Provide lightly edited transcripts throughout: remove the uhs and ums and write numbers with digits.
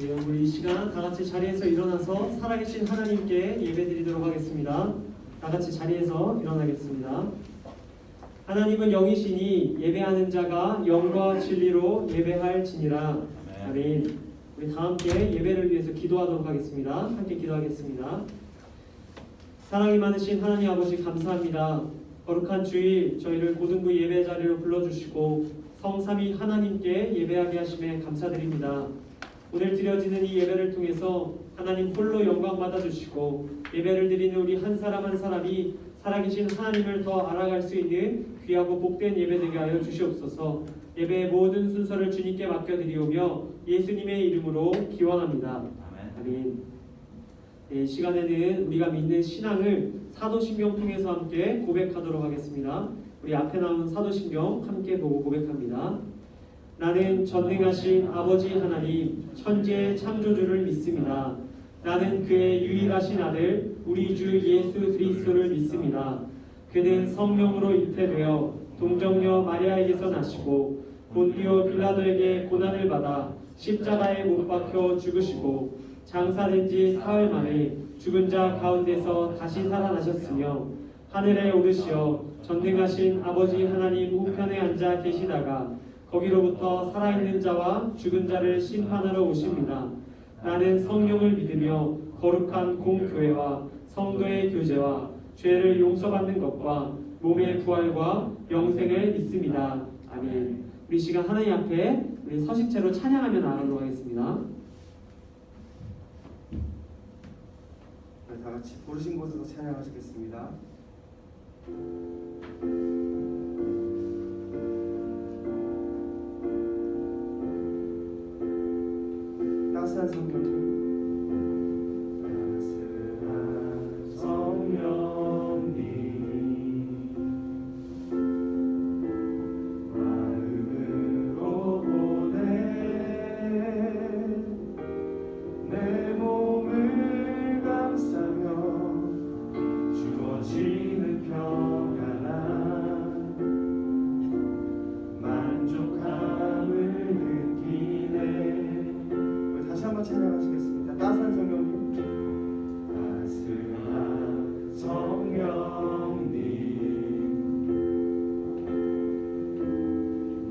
네, 우리 이 시간 다 같이 자리에서 일어나서 살아계신 하나님께 예배드리도록 하겠습니다. 다 같이 자리에서 일어나겠습니다. 하나님은 영이시니 예배하는 자가 영과 진리로 예배할지니라. 아멘. 우리 다 함께 예배를 위해서 기도하도록 하겠습니다. 함께 기도하겠습니다. 사랑이 많으신 하나님 아버지 감사합니다. 거룩한 주일 저희를 고등부 예배 자리로 불러주시고 성삼위 하나님께 예배하게 하심에 감사드립니다. 오늘 드려지는 이 예배를 통해서 하나님 홀로 영광 받아주시고 예배를 드리는 우리 한 사람 한 사람이 살아계신 하나님을 더 알아갈 수 있는 귀하고 복된 예배 되게 하여 주시옵소서. 예배의 모든 순서를 주님께 맡겨드리오며 예수님의 이름으로 기원합니다. 아멘. 네, 이 시간에는 우리가 믿는 신앙을 사도신경 통해서 함께 고백하도록 하겠습니다. 우리 앞에 나온 사도신경 함께 보고 고백합니다. 나는 전능하신 아버지 하나님 천지의 창조주를 믿습니다. 나는 그의 유일하신 아들 우리 주 예수 그리스도를 믿습니다. 그는 성령으로 잉태되어 동정녀 마리아에게서 나시고 본디오 빌라도에게 고난을 받아 십자가에 못 박혀 죽으시고 장사된 지 사흘 만에 죽은 자 가운데서 다시 살아나셨으며 하늘에 오르시어 전능하신 아버지 하나님 우편에 앉아 계시다가 거기로부터 살아있는 자와 죽은 자를 심판하러 오십니다. 나는 성령을 믿으며 거룩한 공교회와 성도의 교제와 죄를 용서받는 것과 몸의 부활과 영생을 믿습니다. 아멘. 우리 시간 하나님 앞에 우리 서식체로 찬양하며 나가도록 하겠습니다. 다 같이 부르신 곳에서 찬양하시겠습니다. 따스한 성령님, 따스한 성령님, 마음으로 보내 내 몸을 감싸며 주어지는 평안한 만족함을 느끼네. 다시 한번 찬양하시겠습니다. 따스한 성령님, 따스한 성령님,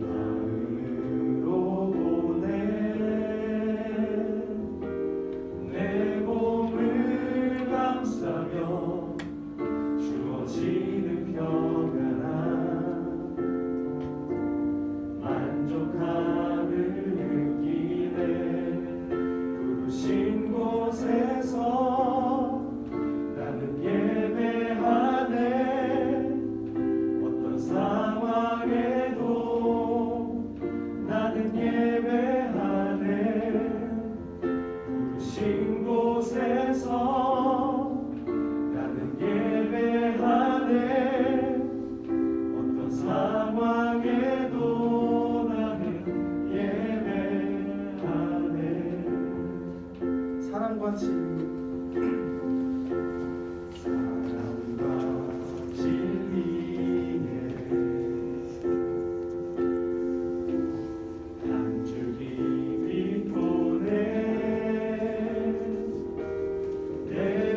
마음으로 보내 내 몸을 감싸며 주어지는 평안한 만족함을 느끼네. 부르신 곳에서 나는 예배하네. 어떤 상황에도 나는 예배하네. 부르신 곳에서 나는 예배하네. 어떤 상황에도 나는 예배하네. 사랑과 진리, 사랑과 진리에 한 줄기 빛보내 내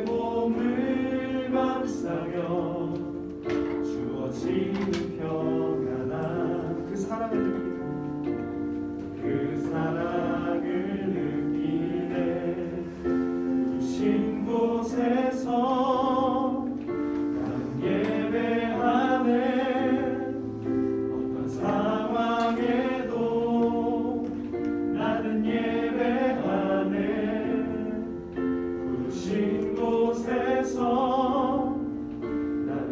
몸을 감싸며 주어지는 평안한 그 사랑을 느끼네. 그 사랑을 느끼네. 부르신 곳에서 난 예배하네. 어떤 상황에도 나는 예배하네. 부르신 곳에서 나는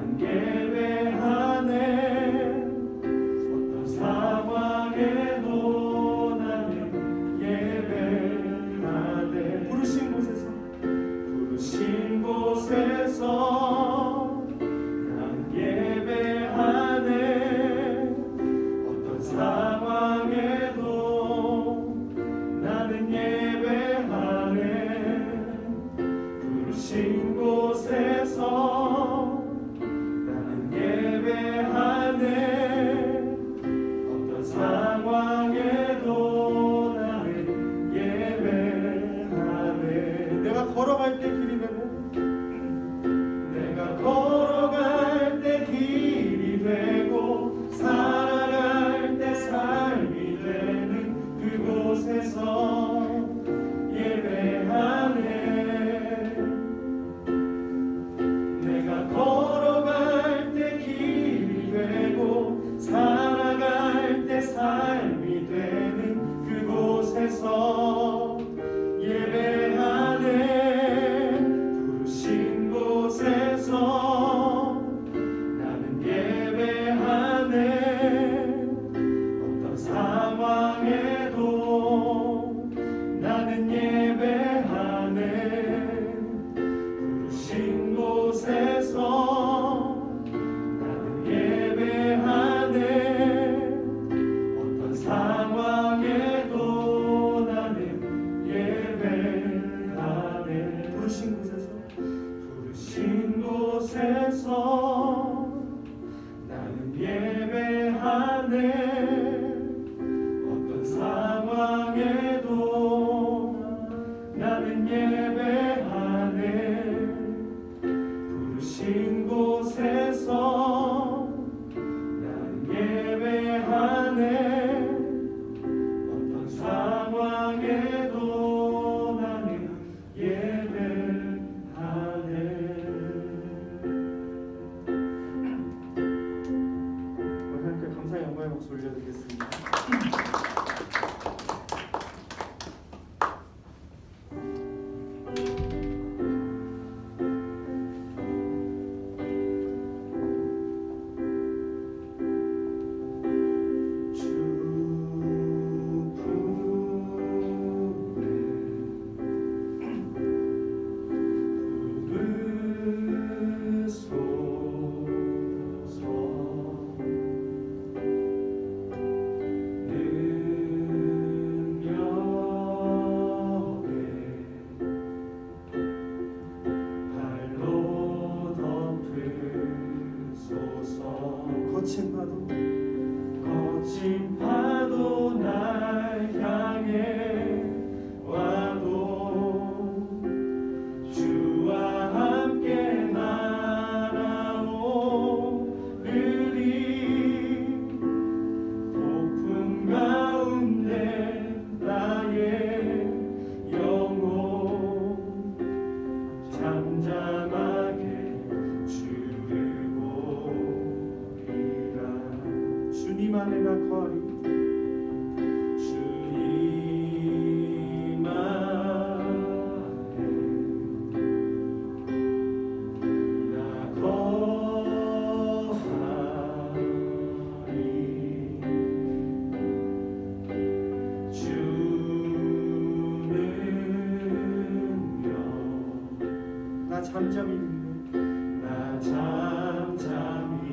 속에서 나는 예배하네. 어떤 상황에도 나는 예배하네. 부르신 곳에서 나는 예배하네. 어떤 상황에도 나는 예배하네. 부르신 곳에서 나는 예배하네. 어떤 상황에도 나는 예배하네. 부르신 곳에서 나는 예배하네. 어떤 상황에도 나는 예배하네. 우리 함께 감사의 영광의 박수 올려드리겠습니다. 거친 파도 날 향해 와도 주와 함께 날아오르리. 폭풍 가운데 나의 영혼 잠잠하게 주를 보리라. 주님 안에 나 거하리. 주님 안에 나 거하리. 주는요 나 잠잠히 믿네. 나 잠잠히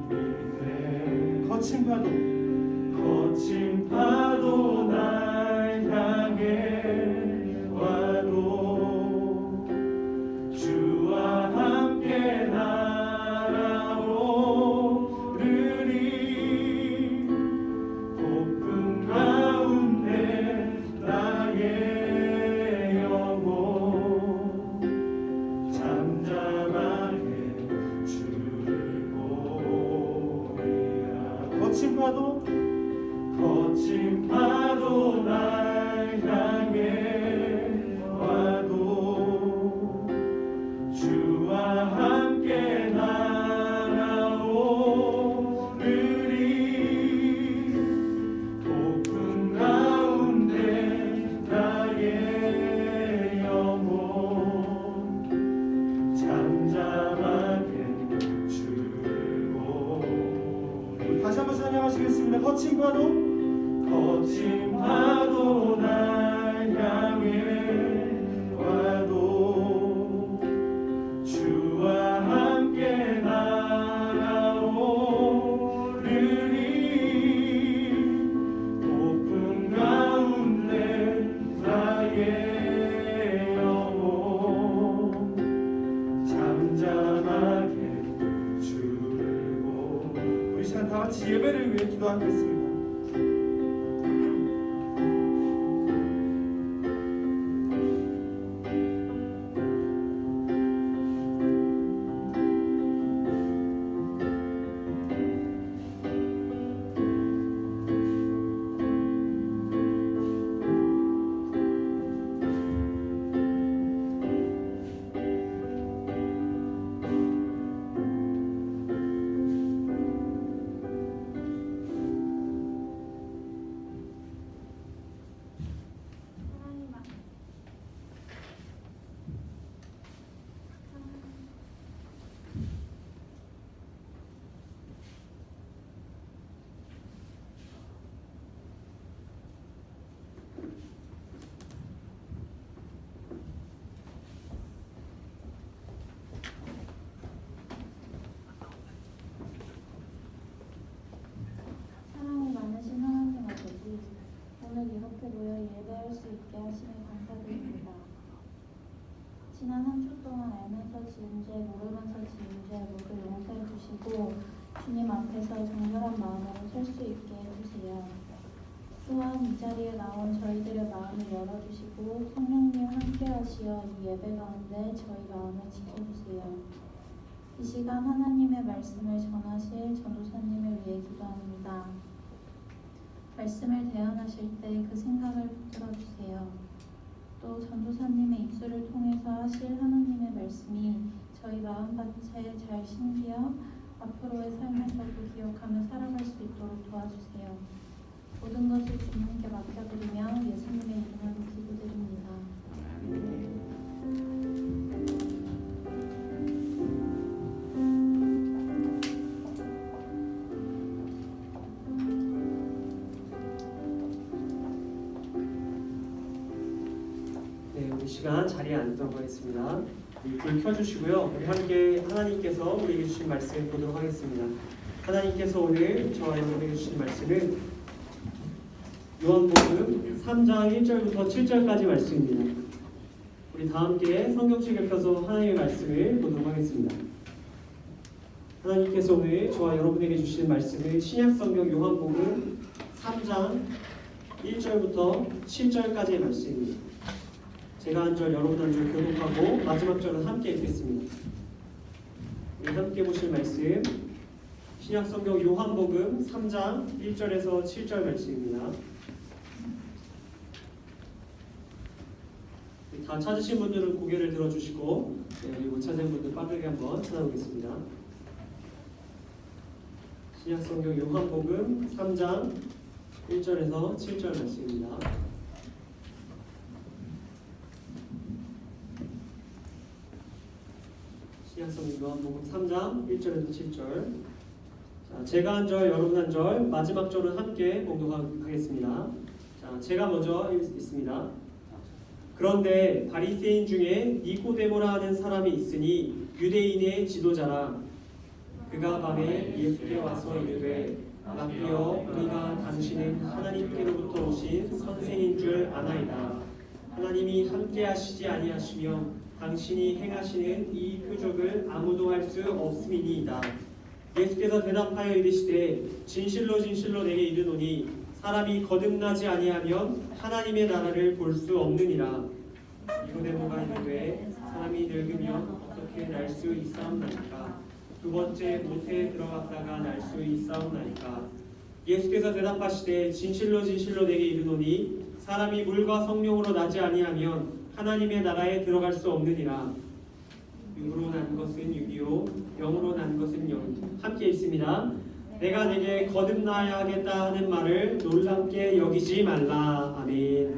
믿네. 거친 파도 날 향해 와도 주와 함께 날아오르리. 폭풍 가운데 나의 영혼 잠잠하게 주를 보리라. 거친 파도 날 향해 와도 주와 함께 날아오르리. 폭풍 가운데 나의 영혼 잠잠하게 주를 보리. 다시 한번 찬양하시겠습니다. 거친 파도 날 향해 와도 주와 함께 날아오르리. 폭풍 가운데 나의 영혼 잠잠하게 주를 보리. 우리 시간 다 같이 예배를 위해 기도하겠습니다. 주시고 주님 앞에서 정결한 마음으로 설 수 있게 해주세요. 또한 이 자리에 나온 저희들의 마음을 열어주시고 성령님 함께하시어 이 예배 가운데 저희 마음을 지켜주세요. 이 시간 하나님의 말씀을 전하실 전도사님을 위해 기도합니다. 말씀을 대언하실 때 그 생각을 붙들어주세요. 또 전도사님의 입술을 통해서 하실 하나님의 말씀이 저희 마음밭에 잘 심기어 앞으로의 삶에서도 기억하며 살아갈 수 있도록 도와주세요. 모든 것을 주님께 맡겨드리며 예수님의 이름으로 기도드립니다. 네, 우리 시간 자리에 앉도록 하겠습니다. 불 켜주시고요. 우리 함께 하나님께서 우리에게 주신 말씀 보도록 하겠습니다. 하나님께서 오늘 저와 여러분에게 주신 말씀은 요한복음 3장 1절부터 7절까지 말씀입니다. 우리 다 함께 성경책을 펴서 하나님의 말씀을 보도록 하겠습니다. 하나님께서 오늘 저와 여러분에게 주신 말씀은 신약성경 요한복음 3장 1절부터 7절까지의 말씀입니다. 제가 한 절, 여러분 한 절 교독하고 마지막 절은 함께 읽겠습니다. 우리 함께 보실 말씀 신약성경 요한복음 3장 1절에서 7절 말씀입니다. 다 찾으신 분들은 고개를 들어주시고 우리 못 찾은 분들 빠르게 한번 찾아보겠습니다. 신약성경 요한복음 3장 1절에서 7절 말씀입니다. 신약성경 요한복음 3장 1절에서 7절. 자, 제가 한 절, 여러분 한 절, 마지막 절은 함께 봉독하겠습니다. 자, 제가 먼저 읽습니다. 그런데 바리새인 중에 니고데모라 하는 사람이 있으니 유대인의 지도자라. 그가 밤에 예수께 와서 이르되 라삐여, 우리가 당신은 하나님께로부터 오신 선생인 줄 아나이다. 하나님이 함께하시지 아니하시며 당신이 행하시는 이 표적을 아무도 할 수 없음이니이다. 예수께서 대답하여 이르시되 진실로 진실로 내게 이르노니 사람이 거듭나지 아니하면 하나님의 나라를 볼 수 없느니라. 니고데모가 이르되 사람이 늙으면 어떻게 날 수 있사옵나이까? 두 번째 모태에 들어갔다가 날 수 있사옵나이까? 예수께서 대답하시되 진실로 진실로 내게 이르노니 사람이 물과 성령으로 나지 아니하면 하나님의 나라에 들어갈 수 없느니라. 육으로 난 것은 육이요 영으로 난 것은 영. 함께 읽습니다. 내가 내게 거듭나야 하겠다 하는 말을 놀랍게 여기지 말라. 아멘.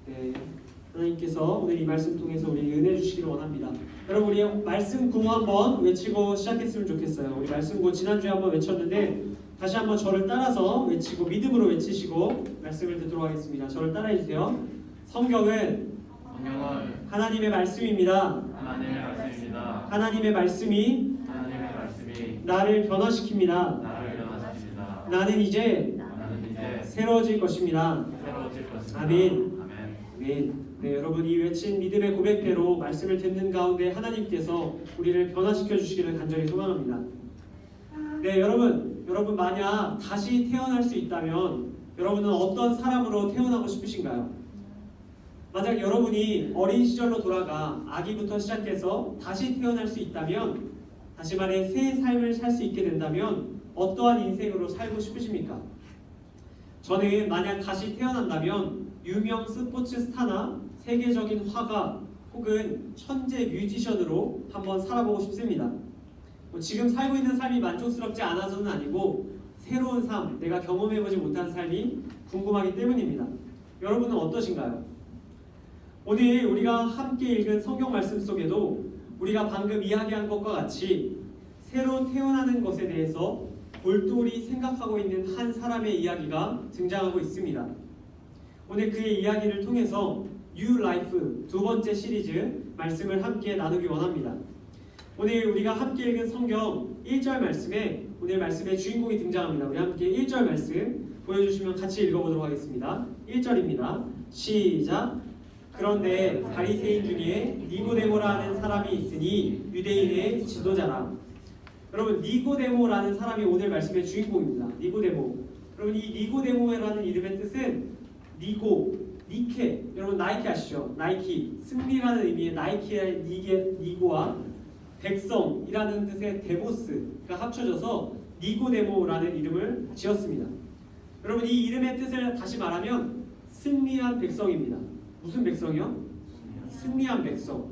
네, 하나님께서 오늘 이 말씀 통해서 우리에게 은혜 주시기를 원합니다. 여러분, 우리 말씀 구호 한번 외치고 시작했으면 좋겠어요. 우리 말씀 구호 지난주에 한번 외쳤는데 다시 한번 저를 따라서 외치고 믿음으로 외치시고 말씀을 듣도록 하겠습니다. 저를 따라해 주세요. 성경은 하나님의 말씀입니다. 하나님의 말씀이 나를 변화시킵니다. 나는 이제 새로워질 것입니다. 아멘. 아멘. 네, 여러분, 이 외친 믿음의 고백대로 말씀을 듣는 가운데 하나님께서 우리를 변화시켜 주시기를 간절히 소망합니다. 네, 여러분 만약 다시 태어날 수 있다면 여러분은 어떤 사람으로 태어나고 싶으신가요? 만약 여러분이 어린 시절로 돌아가 아기부터 시작해서 다시 태어날 수 있다면, 다시 말해 새 삶을 살 수 있게 된다면 어떠한 인생으로 살고 싶으십니까? 저는 만약 다시 태어난다면 유명 스포츠 스타나 세계적인 화가 혹은 천재 뮤지션으로 한번 살아보고 싶습니다. 지금 살고 있는 삶이 만족스럽지 않아서는 아니고 새로운 삶, 내가 경험해보지 못한 삶이 궁금하기 때문입니다. 여러분은 어떠신가요? 오늘 우리가 함께 읽은 성경 말씀 속에도 우리가 방금 이야기한 것과 같이 새로 태어나는 것에 대해서 골똘히 생각하고 있는 한 사람의 이야기가 등장하고 있습니다. 오늘 그의 이야기를 통해서 New Life 두 번째 시리즈 말씀을 함께 나누기 원합니다. 오늘 우리가 함께 읽은 성경 1절 말씀에 오늘 말씀의 주인공이 등장합니다. 우리 함께 1절 말씀 보여주시면 같이 읽어보도록 하겠습니다. 1절입니다. 시작. 그런데 바리새인 중에 니고데모라 하는 사람이 있으니 유대인의 지도자라. 여러분 니고데모라는 사람이 오늘 말씀의 주인공입니다. 니고데모. 여러분 이 니고데모라는 이름의 뜻은 니케. 여러분 나이키 아시죠? 나이키. 승리라는 의미의 나이키의 니고와 백성이라는 뜻의 데모스가 합쳐져서 니고데모라는 이름을 지었습니다. 여러분 이 이름의 뜻을 다시 말하면 승리한 백성입니다. 무슨 백성이요? 승리한 백성.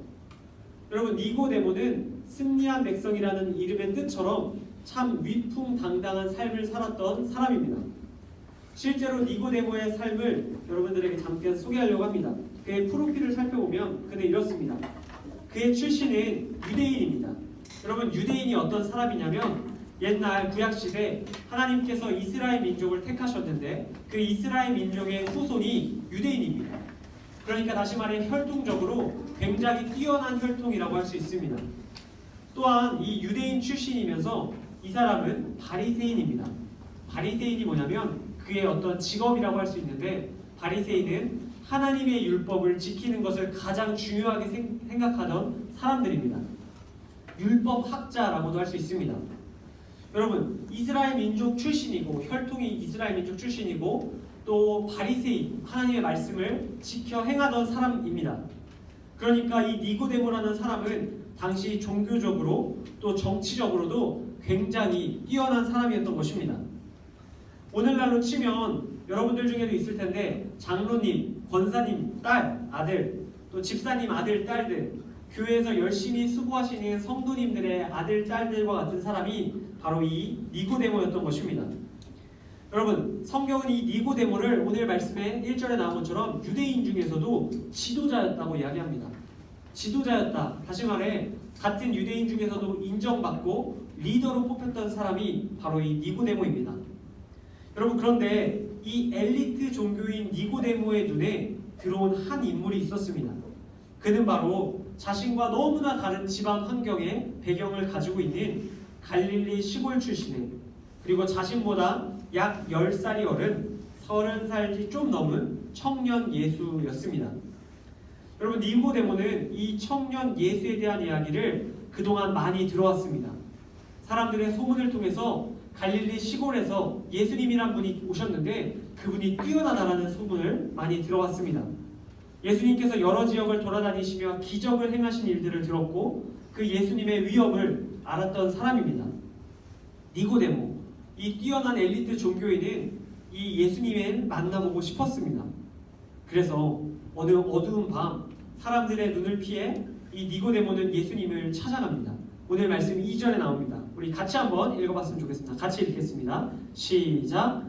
여러분 니고데모는 승리한 백성이라는 이름의 뜻처럼 참 위풍당당한 삶을 살았던 사람입니다. 실제로 니고데모의 삶을 여러분들에게 잠깐 소개하려고 합니다. 그의 프로필을 살펴보면 그는 이렇습니다. 그의 출신은 유대인입니다. 여러분 유대인이 어떤 사람이냐면 옛날 구약시대 하나님께서 이스라엘 민족을 택하셨는데 그 이스라엘 민족의 후손이 유대인입니다. 그러니까 다시 말해 혈통적으로 굉장히 뛰어난 혈통이라고 할 수 있습니다. 또한 이 유대인 출신이면서 이 사람은 바리새인입니다. 바리새인이 뭐냐면 그의 어떤 직업이라고 할 수 있는데 바리새인은 하나님의 율법을 지키는 것을 가장 중요하게 생각하던 사람들입니다. 율법학자라고도 할 수 있습니다. 여러분 이스라엘 민족 출신이고 혈통이 이스라엘 민족 출신이고 또 바리새인 하나님의 말씀을 지켜 행하던 사람입니다. 그러니까 이 니고데모라는 사람은 당시 종교적으로 또 정치적으로도 굉장히 뛰어난 사람이었던 것입니다. 오늘날로 치면 여러분들 중에도 있을 텐데 장로님, 권사님, 딸, 아들, 또 집사님 아들, 딸들, 교회에서 열심히 수고하시는 성도님들의 아들, 딸들과 같은 사람이 바로 이 니고데모였던 것입니다. 여러분 성경은 이 니고데모를 오늘 말씀에 1절에 나온 것처럼 유대인 중에서도 지도자였다고 이야기합니다. 지도자였다. 다시 말해 같은 유대인 중에서도 인정받고 리더로 뽑혔던 사람이 바로 이 니고데모입니다. 여러분 그런데 이 엘리트 종교인 니고데모의 눈에 들어온 한 인물이 있었습니다. 그는 바로 자신과 너무나 다른 집안 환경의 배경을 가지고 있는 갈릴리 시골 출신의 그리고 자신보다 약 10살이 어른 30살이 좀 넘은 청년 예수였습니다. 여러분 니고데모는 이 청년 예수에 대한 이야기를 그동안 많이 들어왔습니다. 사람들의 소문을 통해서 갈릴리 시골에서 예수님이란 분이 오셨는데 그분이 뛰어나다라는 소문을 많이 들어왔습니다. 예수님께서 여러 지역을 돌아다니시며 기적을 행하신 일들을 들었고 그 예수님의 위엄을 알았던 사람입니다. 니고데모, 이 뛰어난 엘리트 종교인은 이 예수님을 만나보고 싶었습니다. 그래서 어느 어두운 밤 사람들의 눈을 피해 이 니고데모는 예수님을 찾아갑니다. 오늘 말씀 2절에 나옵니다. 우리 같이 한번 읽어봤으면 좋겠습니다. 같이 읽겠습니다. 시작.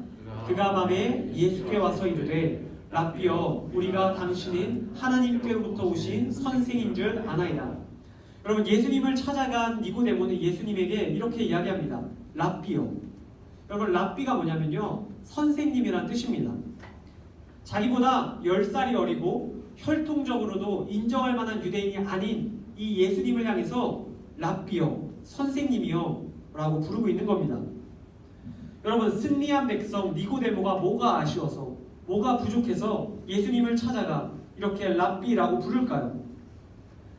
그가 밤에 예수께 와서 이르되 랍비여 우리가 당신은 하나님께로부터 오신 선생인 줄 아나이다. 여러분 예수님을 찾아간 니고데모는 예수님에게 이렇게 이야기합니다. 랍비여. 여러분 랍비가 뭐냐면요 선생님이란 뜻입니다. 자기보다 10살이 어리고 혈통적으로도 인정할 만한 유대인이 아닌 이 예수님을 향해서 랍비여 선생님이여 라고 부르고 있는 겁니다. 여러분 승리한 백성 니고데모가 뭐가 아쉬워서 뭐가 부족해서 예수님을 찾아가 이렇게 랍비라고 부를까요?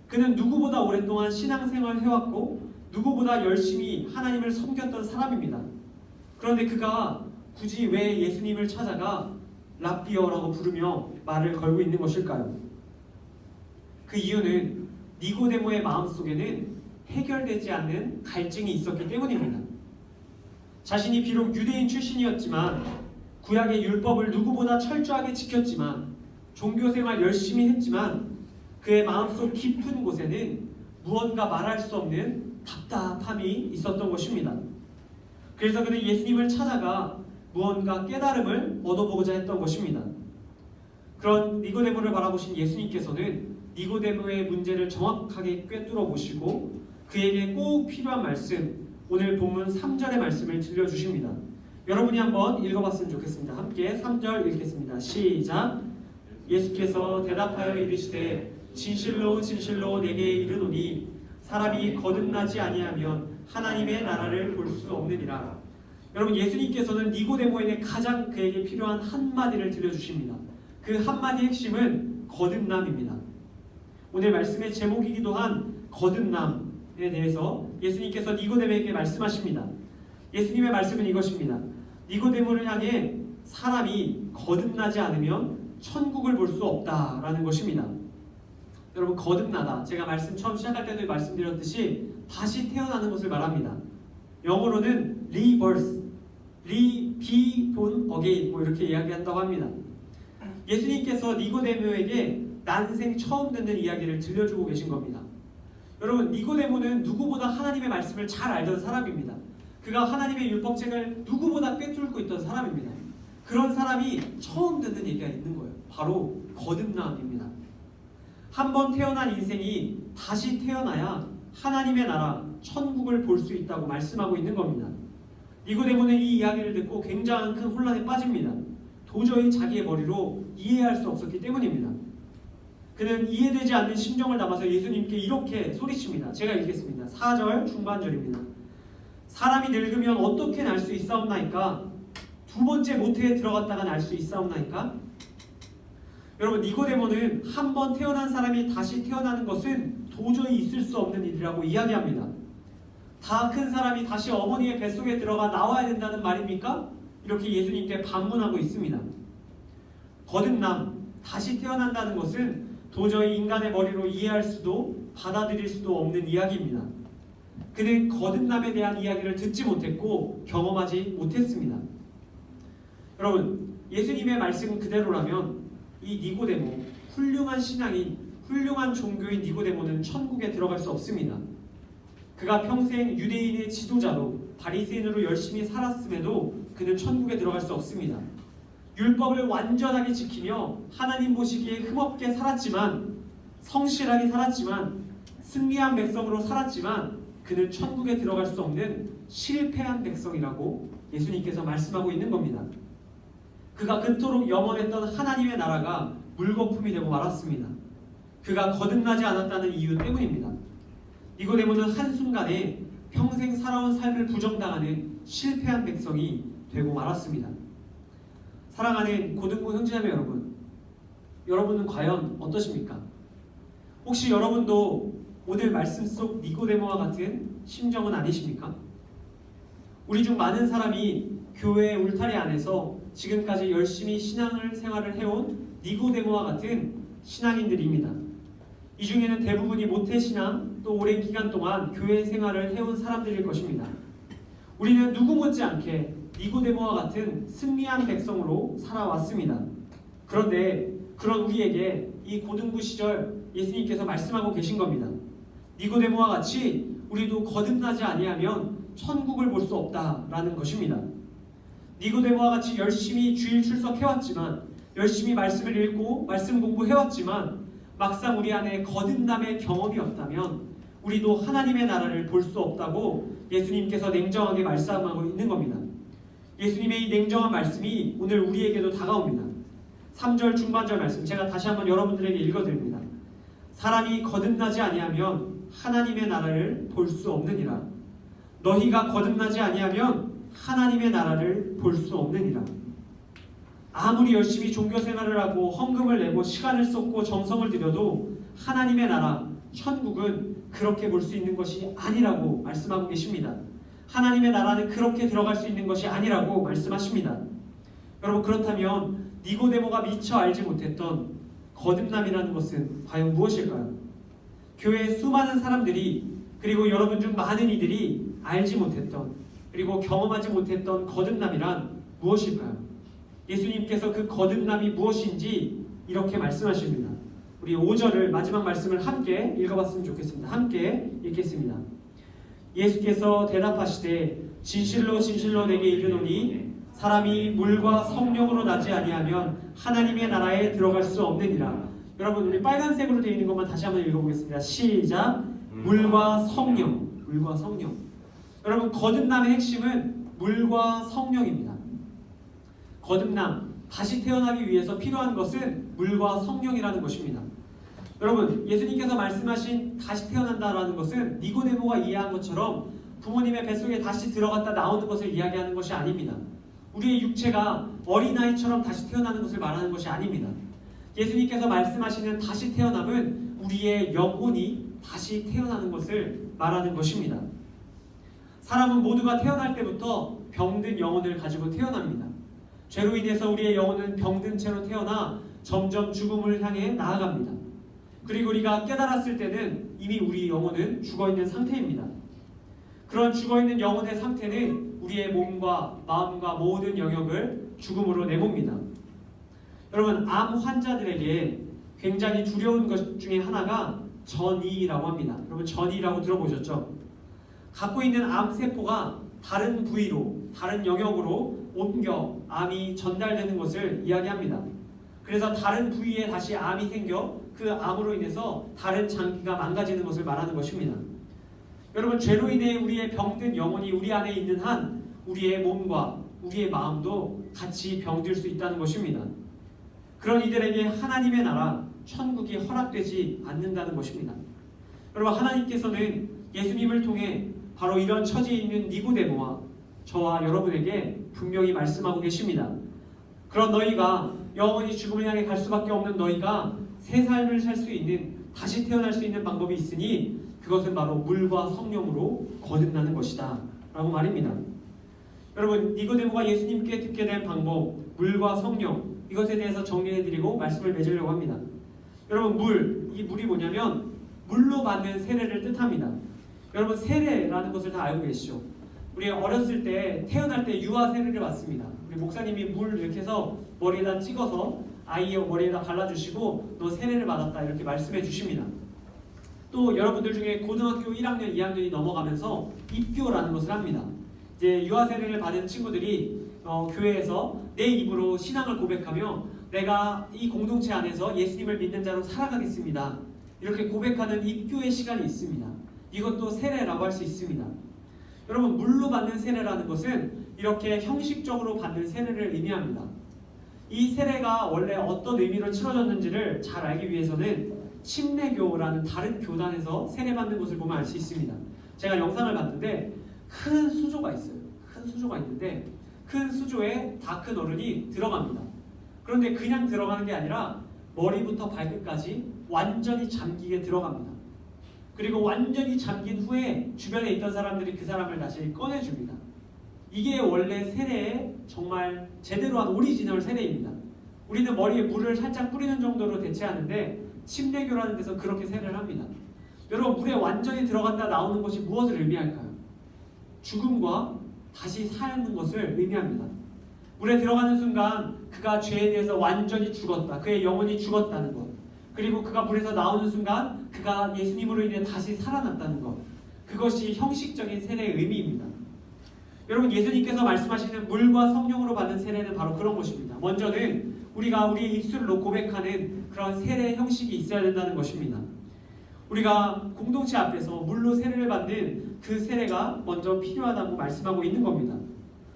그는 누구보다 오랫동안 신앙생활을 해왔고 누구보다 열심히 하나님을 섬겼던 사람입니다. 그런데 그가 굳이 왜 예수님을 찾아가 랍비어라고 부르며 말을 걸고 있는 것일까요? 그 이유는 니고데모의 마음속에는 해결되지 않는 갈증이 있었기 때문입니다. 자신이 비록 유대인 출신이었지만 구약의 율법을 누구보다 철저하게 지켰지만 종교생활 열심히 했지만 그의 마음속 깊은 곳에는 무언가 말할 수 없는 답답함이 있었던 것입니다. 그래서 그는 예수님을 찾아가 무언가 깨달음을 얻어보고자 했던 것입니다. 그런 니고데모를 바라보신 예수님께서는 니고데모의 문제를 정확하게 꿰뚫어 보시고 그에게 꼭 필요한 말씀, 오늘 본문 3절의 말씀을 들려주십니다. 여러분이 한번 읽어봤으면 좋겠습니다. 함께 3절 읽겠습니다. 시작. 예수께서 대답하여 이르시되 진실로 진실로 내게 이르노니 사람이 거듭나지 아니하면 하나님의 나라를 볼 수 없느니라. 여러분 예수님께서는 니고데모에게 가장 그에게 필요한 한마디를 들려주십니다. 그 한마디의 핵심은 거듭남입니다. 오늘 말씀의 제목이기도 한 거듭남, 대해서 예수님께서 니고데모에게 말씀하십니다. 예수님의 말씀은 이것입니다. 니고데모를 향해 사람이 거듭나지 않으면 천국을 볼 수 없다라는 것입니다. 여러분, 거듭나다, 제가 말씀 처음 시작할 때도 말씀드렸듯이 다시 태어나는 것을 말합니다. 영어로는 rebirth, be born again 뭐 이렇게 이야기한다고 합니다. 예수님께서 니고데모에게 난생 처음 듣는 이야기를 들려주고 계신 겁니다. 여러분, 니고데모는 누구보다 하나님의 말씀을 잘 알던 사람입니다. 그가 하나님의 율법책을 누구보다 꿰뚫고 있던 사람입니다. 그런 사람이 처음 듣는 얘기가 있는 거예요. 바로 거듭남입니다. 한 번 태어난 인생이 다시 태어나야 하나님의 나라, 천국을 볼 수 있다고 말씀하고 있는 겁니다. 니고데모는 이 이야기를 듣고 굉장한 큰 혼란에 빠집니다. 도저히 자기의 머리로 이해할 수 없었기 때문입니다. 그는 이해되지 않는 심정을 담아서 예수님께 이렇게 소리칩니다. 제가 읽겠습니다. 4절 중반절입니다. 사람이 늙으면 어떻게 날 수 있사옵나이까? 두 번째 모태에 들어갔다가 날 수 있사옵나이까? 여러분, 니고데모는 한 번 태어난 사람이 다시 태어나는 것은 도저히 있을 수 없는 일이라고 이야기합니다. 다 큰 사람이 다시 어머니의 뱃속에 들어가 나와야 된다는 말입니까? 이렇게 예수님께 반문하고 있습니다. 거듭남, 다시 태어난다는 것은 도저히 인간의 머리로 이해할 수도 받아들일 수도 없는 이야기입니다. 그는 거듭남에 대한 이야기를 듣지 못했고 경험하지 못했습니다. 여러분, 예수님의 말씀 그대로라면 이 니고데모, 훌륭한 신앙인, 훌륭한 종교인 니고데모는 천국에 들어갈 수 없습니다. 그가 평생 유대인의 지도자로 바리새인으로 열심히 살았음에도 그는 천국에 들어갈 수 없습니다. 율법을 완전하게 지키며 하나님 보시기에 흠없게 살았지만, 성실하게 살았지만, 승리한 백성으로 살았지만 그는 천국에 들어갈 수 없는 실패한 백성이라고 예수님께서 말씀하고 있는 겁니다. 그가 그토록 염원했던 하나님의 나라가 물거품이 되고 말았습니다. 그가 거듭나지 않았다는 이유 때문입니다. 니고데모는 한순간에 평생 살아온 삶을 부정당하는 실패한 백성이 되고 말았습니다. 사랑하는 고등부 형제자매 여러분, 여러분은 과연 어떠십니까? 혹시 여러분도 오늘 말씀 속 니고데모와 같은 심정은 아니십니까? 우리 중 많은 사람이 교회의 울타리 안에서 지금까지 열심히 신앙을 생활을 해온 니고데모와 같은 신앙인들입니다. 이 중에는 대부분이 모태신앙, 또 오랜 기간 동안 교회 생활을 해온 사람들일 것입니다. 우리는 누구 못지않게 니고데모와 같은 승리한 백성으로 살아왔습니다. 그런데 그런 우리에게 이 고등부 시절 예수님께서 말씀하고 계신 겁니다. 니고데모와 같이 우리도 거듭나지 아니하면 천국을 볼 수 없다라는 것입니다. 니고데모와 같이 열심히 주일 출석해왔지만, 열심히 말씀을 읽고 말씀 공부해왔지만 막상 우리 안에 거듭남의 경험이 없다면 우리도 하나님의 나라를 볼 수 없다고 예수님께서 냉정하게 말씀하고 있는 겁니다. 예수님의 이 냉정한 말씀이 오늘 우리에게도 다가옵니다. 3절 중반절 말씀 제가 다시 한번 여러분들에게 읽어드립니다. 사람이 거듭나지 아니하면 하나님의 나라를 볼 수 없느니라. 너희가 거듭나지 아니하면 하나님의 나라를 볼 수 없느니라. 아무리 열심히 종교 생활을 하고 헌금을 내고 시간을 쏟고 정성을 들여도 하나님의 나라, 천국은 그렇게 볼 수 있는 것이 아니라고 말씀하고 계십니다. 하나님의 나라는 그렇게 들어갈 수 있는 것이 아니라고 말씀하십니다. 여러분, 그렇다면 니고데모가 미처 알지 못했던 거듭남이라는 것은 과연 무엇일까요? 교회의 수많은 사람들이, 그리고 여러분 중 많은 이들이 알지 못했던, 그리고 경험하지 못했던 거듭남이란 무엇일까요? 예수님께서 그 거듭남이 무엇인지 이렇게 말씀하십니다. 우리 5절을 마지막 말씀을 함께 읽어봤으면 좋겠습니다. 함께 읽겠습니다. 예수께서 대답하시되 진실로 진실로 내게 이르노니 사람이 물과 성령으로 나지 아니하면 하나님의 나라에 들어갈 수 없느니라. 여러분, 우리 빨간색으로 되어 있는 것만 다시 한번 읽어보겠습니다. 시작. 물과 성령. 물과 성령. 여러분, 거듭남의 핵심은 물과 성령입니다. 거듭남, 다시 태어나기 위해서 필요한 것은 물과 성령이라는 것입니다. 여러분, 예수님께서 말씀하신 다시 태어난다라는 것은 니고데모가 이해한 것처럼 부모님의 뱃속에 다시 들어갔다 나오는 것을 이야기하는 것이 아닙니다. 우리의 육체가 어린아이처럼 다시 태어나는 것을 말하는 것이 아닙니다. 예수님께서 말씀하시는 다시 태어남은 우리의 영혼이 다시 태어나는 것을 말하는 것입니다. 사람은 모두가 태어날 때부터 병든 영혼을 가지고 태어납니다. 죄로 인해서 우리의 영혼은 병든 채로 태어나 점점 죽음을 향해 나아갑니다. 그리고 우리가 깨달았을 때는 이미 우리 영혼은 죽어있는 상태입니다. 그런 죽어있는 영혼의 상태는 우리의 몸과 마음과 모든 영역을 죽음으로 내봅니다. 여러분, 암 환자들에게 굉장히 두려운 것 중에 하나가 전이라고 합니다. 여러분, 전이라고 들어보셨죠? 갖고 있는 암세포가 다른 부위로, 다른 영역으로 옮겨 암이 전달되는 것을 이야기합니다. 그래서 다른 부위에 다시 암이 생겨 그 암으로 인해서 다른 장기가 망가지는 것을 말하는 것입니다. 여러분, 죄로 인해 우리의 병든 영혼이 우리 안에 있는 한 우리의 몸과 우리의 마음도 같이 병들 수 있다는 것입니다. 그런 이들에게 하나님의 나라, 천국이 허락되지 않는다는 것입니다. 여러분, 하나님께서는 예수님을 통해 바로 이런 처지에 있는 니고데모와 저와 여러분에게 분명히 말씀하고 계십니다. 그런 너희가 영원히 죽음을 향해 갈 수밖에 없는 너희가 새 삶을 살 수 있는, 다시 태어날 수 있는 방법이 있으니 그것은 바로 물과 성령으로 거듭나는 것이다 라고 말입니다. 여러분, 니고데모가 예수님께 듣게 된 방법, 물과 성령, 이것에 대해서 정리해드리고 말씀을 맺으려고 합니다. 여러분, 이 물이 뭐냐면 물로 받는 세례를 뜻합니다. 여러분, 세례라는 것을 다 알고 계시죠? 우리 어렸을 때, 태어날 때 유아 세례를 받습니다. 우리 목사님이 물 이렇게 해서 머리에다 찍어서 아이의 머리에다 발라주시고 너 세례를 받았다 이렇게 말씀해 주십니다. 또 여러분들 중에 고등학교 1학년, 2학년이 넘어가면서 입교라는 것을 합니다. 이제 유아 세례를 받은 친구들이 교회에서 내 입으로 신앙을 고백하며 내가 이 공동체 안에서 예수님을 믿는 자로 살아가겠습니다. 이렇게 고백하는 입교의 시간이 있습니다. 이것도 세례라고 할 수 있습니다. 여러분, 물로 받는 세례라는 것은 이렇게 형식적으로 받는 세례를 의미합니다. 이 세례가 원래 어떤 의미로 치러졌는지를 잘 알기 위해서는 침례교라는 다른 교단에서 세례받는 것을 보면 알 수 있습니다. 제가 영상을 봤는데 큰 수조가 있어요. 큰 수조가 있는데 큰 수조에 다 큰 어른이 들어갑니다. 그런데 그냥 들어가는 게 아니라 머리부터 발끝까지 완전히 잠기게 들어갑니다. 그리고 완전히 잠긴 후에 주변에 있던 사람들이 그 사람을 다시 꺼내줍니다. 이게 원래 세례의 정말 제대로 한 오리지널 세례입니다. 우리는 머리에 물을 살짝 뿌리는 정도로 대체하는데 침례교라는 데서 그렇게 세례를 합니다. 여러분, 물에 완전히 들어갔다 나오는 것이 무엇을 의미할까요? 죽음과 다시 사는 것을 의미합니다. 물에 들어가는 순간 그가 죄에 대해서 완전히 죽었다. 그의 영혼이 죽었다는 것. 그리고 그가 물에서 나오는 순간 그가 예수님으로 인해 다시 살아났다는 것. 그것이 형식적인 세례의 의미입니다. 여러분, 예수님께서 말씀하시는 물과 성령으로 받는 세례는 바로 그런 것입니다. 먼저는 우리가 우리의 입술로 고백하는 그런 세례 형식이 있어야 된다는 것입니다. 우리가 공동체 앞에서 물로 세례를 받는 그 세례가 먼저 필요하다고 말씀하고 있는 겁니다.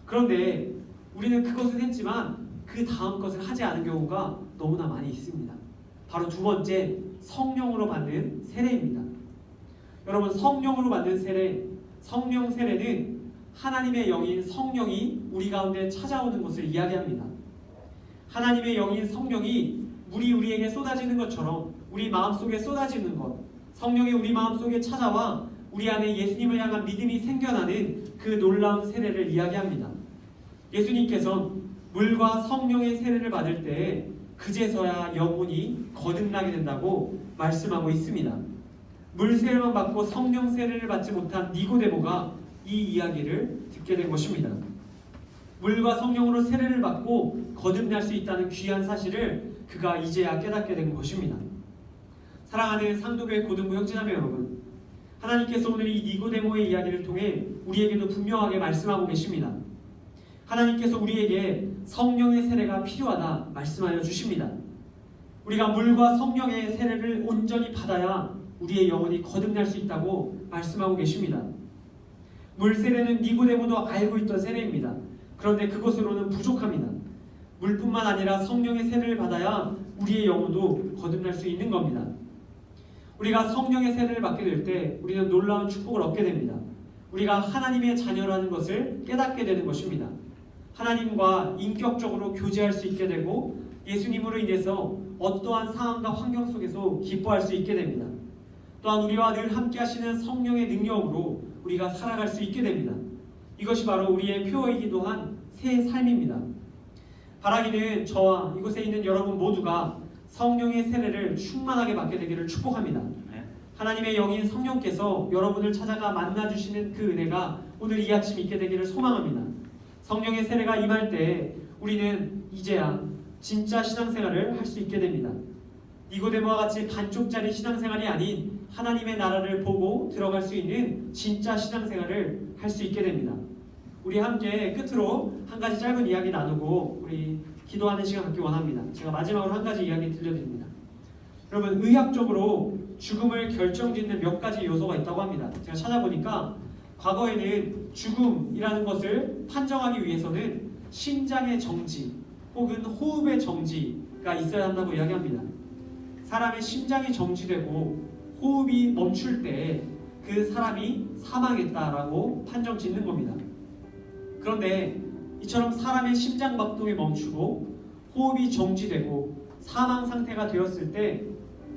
그런데 우리는 그것은 했지만 그 다음 것을 하지 않은 경우가 너무나 많이 있습니다. 바로 두 번째, 성령으로 받는 세례입니다. 여러분, 성령으로 받는 세례, 성령 세례는 하나님의 영인 성령이 우리 가운데 찾아오는 것을 이야기합니다. 하나님의 영인 성령이 물이 우리에게 쏟아지는 것처럼 우리 마음속에 쏟아지는 것, 성령이 우리 마음속에 찾아와 우리 안에 예수님을 향한 믿음이 생겨나는 그 놀라운 세례를 이야기합니다. 예수님께서 물과 성령의 세례를 받을 때 그제서야 영혼이 거듭나게 된다고 말씀하고 있습니다. 물 세례만 받고 성령 세례를 받지 못한 니고데모가 이 이야기를 듣게 된 것입니다. 물과 성령으로 세례를 받고 거듭날 수 있다는 귀한 사실을 그가 이제야 깨닫게 된 것입니다. 사랑하는 상도교회 고등부 형제자매 여러분, 하나님께서 오늘 이 니고데모의 이야기를 통해 우리에게도 분명하게 말씀하고 계십니다. 하나님께서 우리에게 성령의 세례가 필요하다 말씀하여 주십니다. 우리가 물과 성령의 세례를 온전히 받아야 우리의 영혼이 거듭날 수 있다고 말씀하고 계십니다. 물 세례는 니고데모도 알고 있던 세례입니다. 그런데 그것으로는 부족합니다. 물뿐만 아니라 성령의 세례를 받아야 우리의 영혼도 거듭날 수 있는 겁니다. 우리가 성령의 세례를 받게 될 때 우리는 놀라운 축복을 얻게 됩니다. 우리가 하나님의 자녀라는 것을 깨닫게 되는 것입니다. 하나님과 인격적으로 교제할 수 있게 되고 예수님으로 인해서 어떠한 상황과 환경 속에서 기뻐할 수 있게 됩니다. 또한 우리와 늘 함께 하시는 성령의 능력으로 우리가 살아갈 수 있게 됩니다. 이것이 바로 우리의 표이기도 한 새 삶입니다. 바라기는 저와 이곳에 있는 여러분 모두가 성령의 세례를 충만하게 받게 되기를 축복합니다. 하나님의 영인 성령께서 여러분을 찾아가 만나주시는 그 은혜가 오늘 이 아침 있게 되기를 소망합니다. 성령의 세례가 임할 때 우리는 이제야 진짜 신앙생활을 할 수 있게 됩니다. 니고데모와 같이 반쪽짜리 신앙생활이 아닌 하나님의 나라를 보고 들어갈 수 있는 진짜 신앙생활을 할 수 있게 됩니다. 우리 함께 끝으로 한 가지 짧은 이야기 나누고 우리 기도하는 시간 갖기 원합니다. 제가 마지막으로 한 가지 이야기 들려드립니다. 여러분, 의학적으로 죽음을 결정짓는 몇 가지 요소가 있다고 합니다. 제가 찾아보니까 과거에는 죽음이라는 것을 판정하기 위해서는 심장의 정지 혹은 호흡의 정지가 있어야 한다고 이야기합니다. 사람의 심장이 정지되고 호흡이 멈출 때 그 사람이 사망했다라고 판정 짓는 겁니다. 그런데 이처럼 사람의 심장박동이 멈추고 호흡이 정지되고 사망 상태가 되었을 때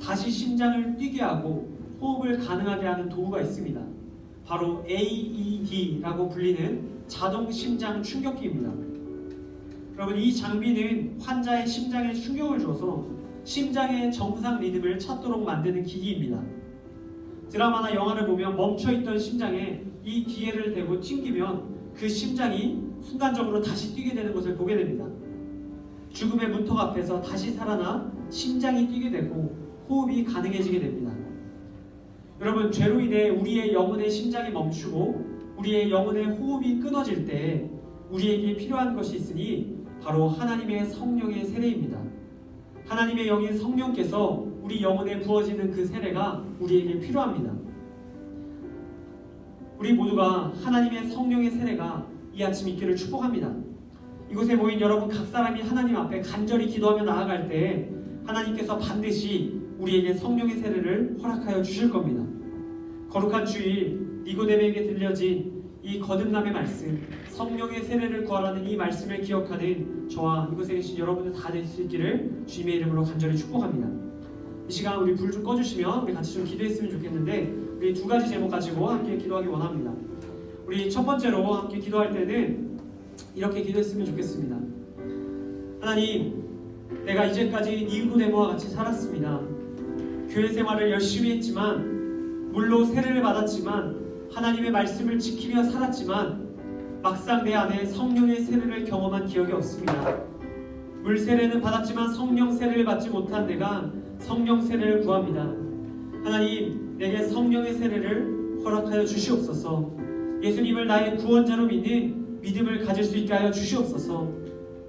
다시 심장을 뛰게 하고 호흡을 가능하게 하는 도구가 있습니다. 바로 AED라고 불리는 자동 심장 충격기입니다. 여러분, 이 장비는 환자의 심장에 충격을 줘서 심장의 정상 리듬을 찾도록 만드는 기기입니다. 드라마나 영화를 보면 멈춰있던 심장에 이 기계를 대고 튕기면 그 심장이 순간적으로 다시 뛰게 되는 것을 보게 됩니다. 죽음의 문턱 앞에서 다시 살아나 심장이 뛰게 되고 호흡이 가능해지게 됩니다. 여러분, 죄로 인해 우리의 영혼의 심장이 멈추고 우리의 영혼의 호흡이 끊어질 때 우리에게 필요한 것이 있으니 바로 하나님의 성령의 세례입니다. 하나님의 영인 성령께서 우리 영혼에 부어지는 그 세례가 우리에게 필요합니다. 우리 모두가 하나님의 성령의 세례가 이 아침 있기를 축복합니다. 이곳에 모인 여러분 각 사람이 하나님 앞에 간절히 기도하며 나아갈 때 하나님께서 반드시 우리에게 성령의 세례를 허락하여 주실 겁니다. 거룩한 주일 니고데모에게 들려진 이 거듭남의 말씀, 성령의 세례를 구하라는 이 말씀을 기억하는 저와 이곳에 계신 여러분들 다 될 수 있기를 주님의 이름으로 간절히 축복합니다. 이 시간 우리 불 좀 꺼주시면 우리 같이 좀 기도했으면 좋겠는데, 우리 두 가지 제목 가지고 함께 기도하기 원합니다. 우리 첫 번째로 함께 기도할 때는 이렇게 기도했으면 좋겠습니다. 하나님, 내가 이제까지 니고데모와 같이 살았습니다. 교회 생활을 열심히 했지만, 물로 세례를 받았지만, 하나님의 말씀을 지키며 살았지만 막상 내 안에 성령의 세례를 경험한 기억이 없습니다. 물 세례는 받았지만 성령 세례를 받지 못한 내가 성령 세례를 구합니다. 하나님, 내게 성령의 세례를 허락하여 주시옵소서. 예수님을 나의 구원자로 믿는 믿음을 가질 수 있게 하여 주시옵소서.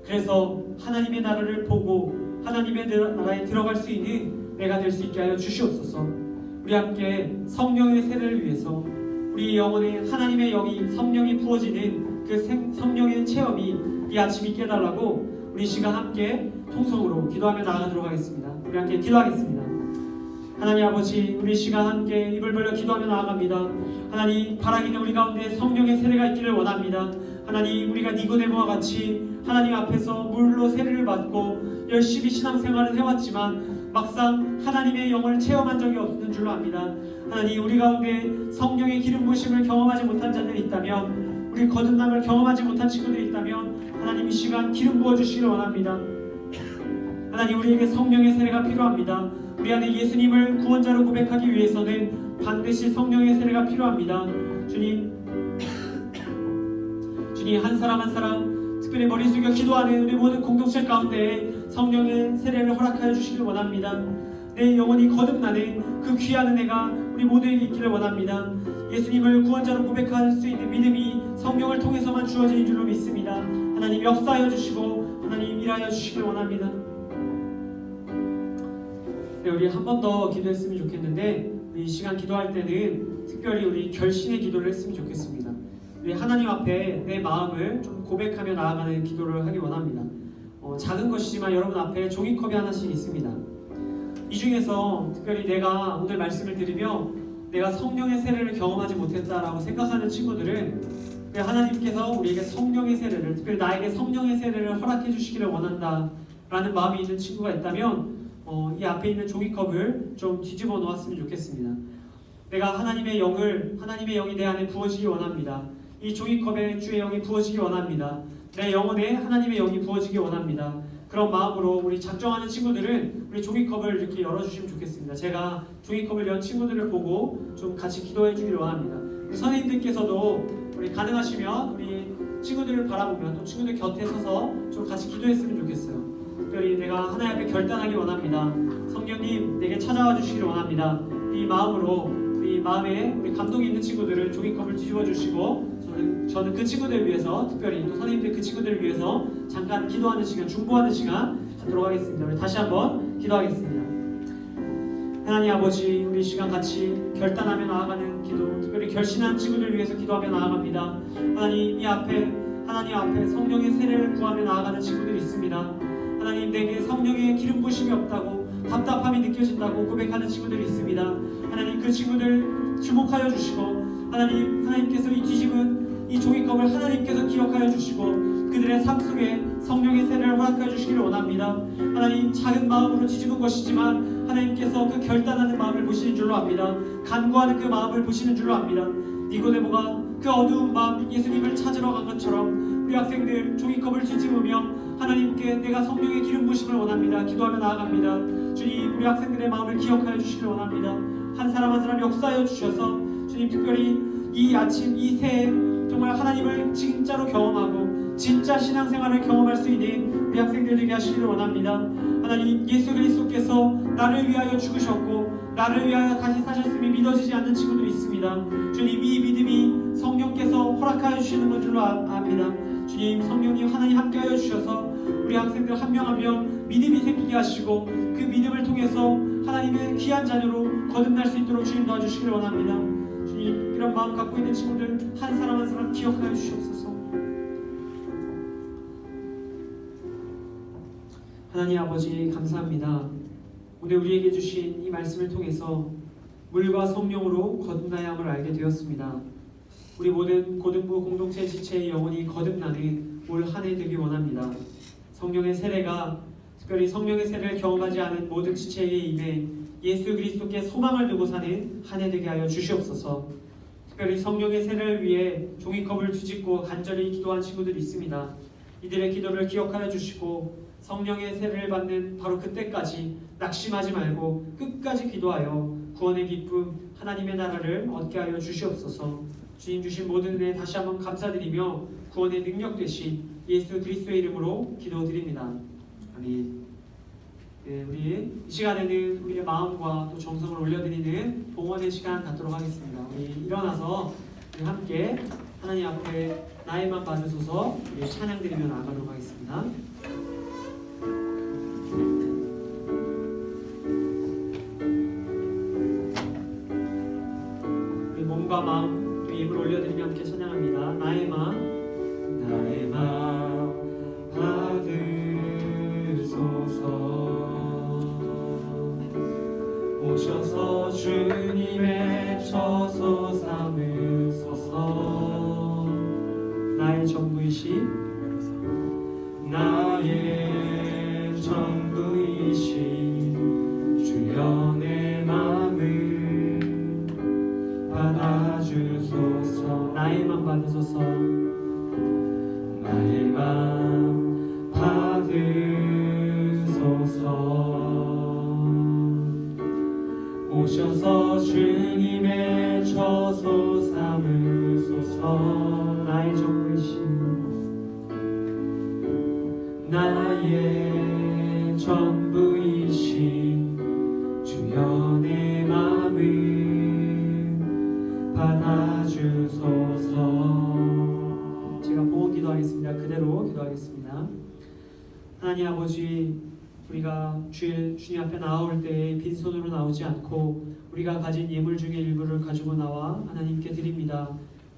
그래서 하나님의 나라를 보고 하나님의 나라에 들어갈 수 있는 내가 될 수 있게 하여 주시옵소서. 우리 함께 성령의 세례를 위해서 우리 영혼에 하나님의 영이 성령이 부어지는 그 성령의 체험이 이 아침 있게 해달라고 우리 시간 함께 통성으로 기도하며 나아가도록 하겠습니다. 우리 함께 기도하겠습니다. 하나님 아버지, 우리 시간 함께 입을 벌려 기도하며 나아갑니다. 하나님, 바라기는 우리 가운데 성령의 세례가 있기를 원합니다. 하나님, 우리가 니고데모와 같이 하나님 앞에서 물로 세례를 받고 열심히 신앙생활을 해왔지만 막상 하나님의 영을 체험한 적이 없는 줄로 압니다. 하나님, 우리 가운데 성령의 기름 부으심을 경험하지 못한 자들이 있다면, 우리 거듭남을 경험하지 못한 친구들이 있다면 하나님 이 시간 기름 부어주시기를 원합니다. 하나님, 우리에게 성령의 세례가 필요합니다. 우리 안에 예수님을 구원자로 고백하기 위해서는 반드시 성령의 세례가 필요합니다. 주님, 한 사람 한 사람 특별히 머리 숙여 기도하는 우리 모든 공동체 가운데 성령의 세례를 허락하여 주시기를 원합니다. 내 영혼이 거듭나는 그 귀한 은혜가 우리 모두에게 있기를 원합니다. 예수님을 구원자로 고백할 수 있는 믿음이 성령을 통해서만 주어지는 줄로 믿습니다. 하나님, 역사하여 주시고 하나님 일하여 주시기를 원합니다. 네, 우리 한 번 더 기도했으면 좋겠는데, 이 시간 기도할 때는 특별히 우리 결신의 기도를 했으면 좋겠습니다. 우리 하나님 앞에 내 마음을 좀 고백하며 나아가는 기도를 하기 원합니다. 작은 것이지만 여러분 앞에 종이컵이 하나씩 있습니다. 이 중에서 특별히 내가 오늘 말씀을 들으며 내가 성령의 세례를 경험하지 못했다라고 생각하는 친구들은 하나님께서 우리에게 성령의 세례를, 특별히 나에게 성령의 세례를 허락해 주시기를 원한다라는 마음이 있는 친구가 있다면 이 앞에 있는 종이컵을 좀 뒤집어 놓았으면 좋겠습니다. 내가 하나님의 영이 내 안에 부어지기 원합니다. 이 종이컵에 주의 영이 부어지기 원합니다. 내 영혼에 하나님의 영이 부어지기 원합니다. 그런 마음으로 우리 작정하는 친구들은 우리 종이컵을 이렇게 열어주시면 좋겠습니다. 제가 종이컵을 연 친구들을 보고 좀 같이 기도해 주기를 원합니다. 우리 선생님들께서도 우리 가능하시면 우리 친구들을 바라보면 또 친구들 곁에 서서 좀 같이 기도했으면 좋겠어요. 특별히 내가 하나님 앞에 결단하기 원합니다. 성령님 내게 찾아와 주시기를 원합니다. 이 마음으로 우리 마음에 우리 감동이 있는 친구들은 종이컵을 뒤집어 주시고 저는 그 친구들을 위해서 특별히 또 선생님들 그 친구들을 위해서 잠깐 기도하는 시간, 중보하는 시간 갖도록 하겠습니다. 우리 다시 한번 기도하겠습니다. 하나님 아버지, 우리 시간 같이 결단하며 나아가는 기도, 특별히 결신한 친구들을 위해서 기도하며 나아갑니다. 하나님 앞에 성령의 세례를 구하며 나아가는 친구들이 있습니다. 하나님 내게 성령의 기름 부심이 없다고 답답함이 느껴진다고 고백하는 친구들이 있습니다. 하나님 그 친구들 주목하여 주시고 하나님께서 이 뒤집은 이 종이컵을 하나님께서 기억하여 주시고 그들의 삶 속에 성령의 세례를 허락하여 주시기를 원합니다. 하나님 작은 마음으로 뒤집은 것이지만 하나님께서 그 결단하는 마음을 보시는 줄로 압니다. 간구하는 그 마음을 보시는 줄로 압니다. 니고데모가 그 어두운 밤 예수님을 찾으러 간 것처럼 우리 학생들 종이컵을 뒤집으며 하나님께 내가 성령의 기름 부심을 원합니다. 기도하며 나아갑니다. 주님 우리 학생들의 마음을 기억하여 주시기를 원합니다. 한 사람 한 사람 역사하여 주셔서 주님 특별히 이 아침 이 새해 정말 하나님을 진짜로 경험하고 진짜 신앙생활을 경험할 수 있는 우리 학생들 되게 하시기를 원합니다. 하나님 예수 그리스도께서 나를 위하여 죽으셨고 나를 위하여 다시 사셨음이 믿어지지 않는 친구들이 있습니다. 주님 이 믿음이 성령께서 허락하여 주시는 것 줄로 압니다. 주님 성령님 하나님 함께하여 주셔서 우리 학생들 한 명 한 명 믿음이 생기게 하시고 그 믿음을 통해서 하나님의 귀한 자녀로 거듭날 수 있도록 주님 도와주시기를 원합니다. 주님 이런 마음 갖고 있는 친구들 한 사람 한 사람 기억하여 주시옵소서. 하나님 아버지 감사합니다. 오늘 우리에게 주신 이 말씀을 통해서 물과 성령으로 거듭나야 함을 알게 되었습니다. 우리 모든 고등부 공동체 지체의 영혼이 거듭나는 올 한 해 되기 원합니다. 성령의 세례가 특별히 성령의 세례를 경험하지 않은 모든 지체에게 임해 예수 그리스도께 소망을 두고 사는 한 해 되게 하여 주시옵소서. 특별히 성령의 세례를 위해 종이컵을 뒤집고 간절히 기도한 친구들이 있습니다. 이들의 기도를 기억하여 주시고 성령의 세례를 받는 바로 그때까지 낙심하지 말고 끝까지 기도하여 구원의 기쁨 하나님의 나라를 얻게 하여 주시옵소서. 주님 주신 모든 은혜 다시 한번 감사드리며 구원의 능력 되신 예수 그리스도의 이름으로 기도드립니다. 아멘. 네, 우리 이 시간에는 우리의 마음과 또 정성을 올려드리는 봉헌의 시간 갖도록 하겠습니다. 우리 일어나서 우리 함께 하나님 앞에 나의만 받으소서 우리 찬양 드리며 나아가도록 하겠습니다. 우리 몸과 마음, 우리 입을 올려드리며 함께 찬양합니다. 나의 마음 받으소서. 오셔서 주님의 처소 삼으소서. 나의 전부이신 주여 내 맘을 받아주소서. 나의 맘 받으소서. 나의 맘 받으소서. 오셔서 주님의 처소 삼으소서. 나의 전부이신 주여 내 맘을 받아주소서. 제가 보고 기도하겠습니다. 그대로 기도하겠습니다. 하나님 아버지, 우리가 주님 앞에 나올 때 빈손으로 나오지 않고 우리가 가진 예물 중에 일부를 가지고 나와 하나님께 드립니다.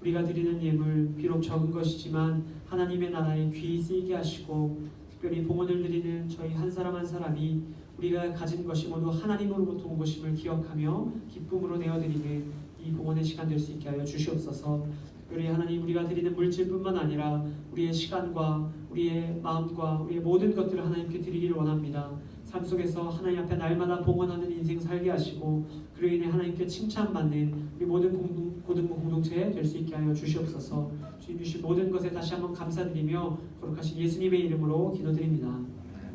우리가 드리는 예물 비록 적은 것이지만 하나님의 나라에 귀히 쓰이게 하시고 특별히 봉헌을 드리는 저희 한 사람 한 사람이 우리가 가진 것이 모두 하나님으로부터 온 것임을 기억하며 기쁨으로 내어드리는 이 봉헌의 시간 될 수 있게 하여 주시옵소서. 특별히 하나님 우리가 드리는 물질뿐만 아니라 우리의 시간과 우리의 마음과 우리의 모든 것들을 하나님께 드리기를 원합니다. 삶 속에서 하나님 앞에 날마다 봉헌하는 인생 살게 하시고 그로 인해 하나님께 칭찬받는 우리 모든 고등부 공동체 될 수 있게 하여 주시옵소서. 주님 주신 모든 것에 다시 한번 감사드리며 거룩하신 예수님의 이름으로 기도드립니다. 아멘.